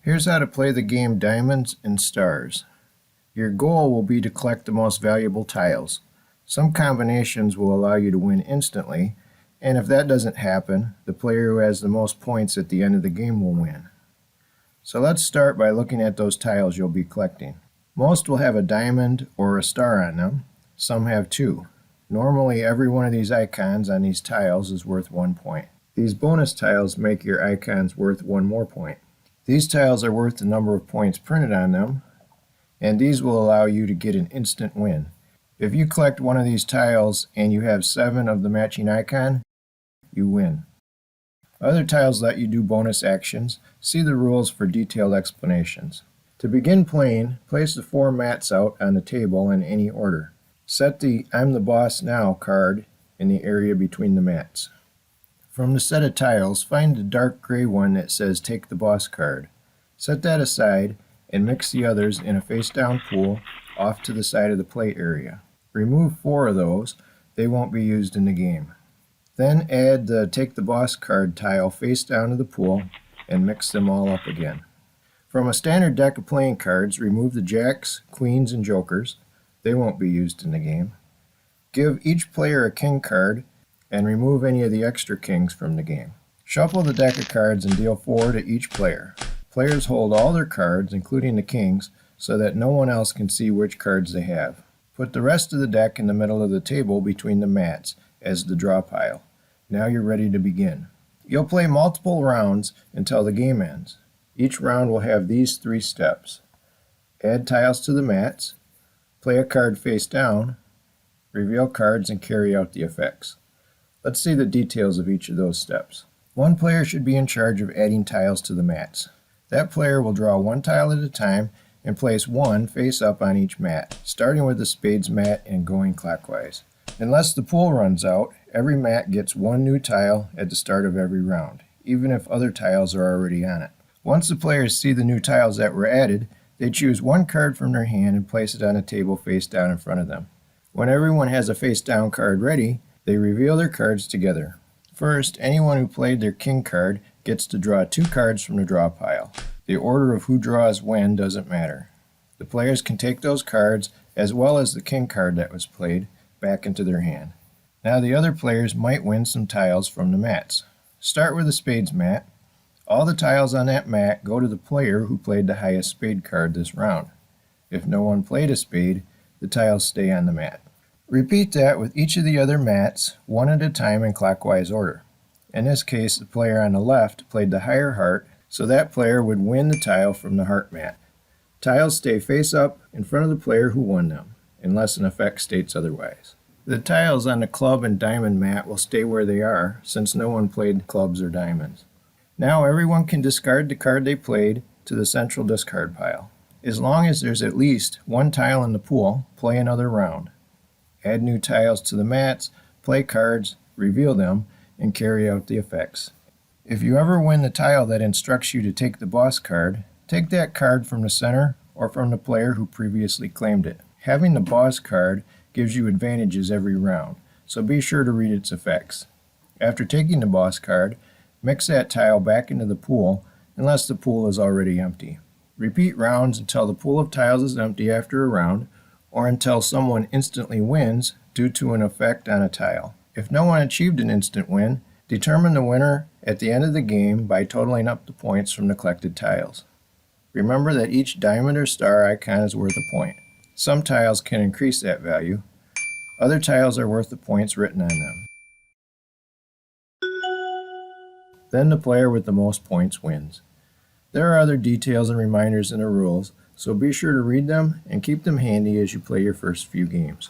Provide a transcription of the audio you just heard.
Here's how to play the game Diamonds and Stars. Your goal will be to collect the most valuable tiles. Some combinations will allow you to win instantly, and if that doesn't happen, the player who has the most points at the end of the game will win. So let's start by looking at those tiles you'll be collecting. Most will have a diamond or a star on them. Some have two. Normally, every one of these icons on these tiles is worth 1 point. These bonus tiles make your icons worth 1 more point. These tiles are worth the number of points printed on them, and these will allow you to get an instant win. If you collect one of these tiles and you have 7 of the matching icon, you win. Other tiles let you do bonus actions. See the rules for detailed explanations. To begin playing, place the 4 mats out on the table in any order. Set the I'm the Boss Now card in the area between the mats. From the set of tiles, find the dark gray one that says Take the Boss card. Set that aside and mix the others in a face-down pool off to the side of the play area. Remove 4 of those. They won't be used in the game. Then add the Take the Boss card tile face down to the pool and mix them all up again. From a standard deck of playing cards, remove the jacks, queens, and jokers. They won't be used in the game. Give each player a king card and remove any of the extra kings from the game. Shuffle the deck of cards and deal 4 to each player. Players hold all their cards, including the kings, so that no one else can see which cards they have. Put the rest of the deck in the middle of the table between the mats as the draw pile. Now you're ready to begin. You'll play multiple rounds until the game ends. Each round will have these 3 steps. Add tiles to the mats, play a card face down, reveal cards, and carry out the effects. Let's see the details of each of those steps. One player should be in charge of adding tiles to the mats. That player will draw 1 tile at a time and place 1 face up on each mat, starting with the spades mat and going clockwise. Unless the pool runs out, every mat gets 1 new tile at the start of every round, even if other tiles are already on it. Once the players see the new tiles that were added, they choose 1 card from their hand and place it on a table face down in front of them. When everyone has a face down card ready, they reveal their cards together. First, anyone who played their king card gets to draw 2 cards from the draw pile. The order of who draws when doesn't matter. The players can take those cards, as well as the king card that was played, back into their hand. Now the other players might win some tiles from the mats. Start with the spades mat. All the tiles on that mat go to the player who played the highest spade card this round. If no one played a spade, the tiles stay on the mat. Repeat that with each of the other mats, 1 at a time in clockwise order. In this case, the player on the left played the higher heart, so that player would win the tile from the heart mat. Tiles stay face up in front of the player who won them, unless an effect states otherwise. The tiles on the club and diamond mat will stay where they are, since no one played clubs or diamonds. Now everyone can discard the card they played to the central discard pile. As long as there's at least 1 tile in the pool, play another round. Add new tiles to the mats, play cards, reveal them, and carry out the effects. If you ever win the tile that instructs you to take the boss card, take that card from the center or from the player who previously claimed it. Having the boss card gives you advantages every round, so be sure to read its effects. After taking the boss card, mix that tile back into the pool unless the pool is already empty. Repeat rounds until the pool of tiles is empty after a round, or until someone instantly wins due to an effect on a tile. If no one achieved an instant win, determine the winner at the end of the game by totaling up the points from the collected tiles. Remember that each diamond or star icon is worth a point. Some tiles can increase that value. Other tiles are worth the points written on them. Then the player with the most points wins. There are other details and reminders in the rules, so be sure to read them and keep them handy as you play your first few games.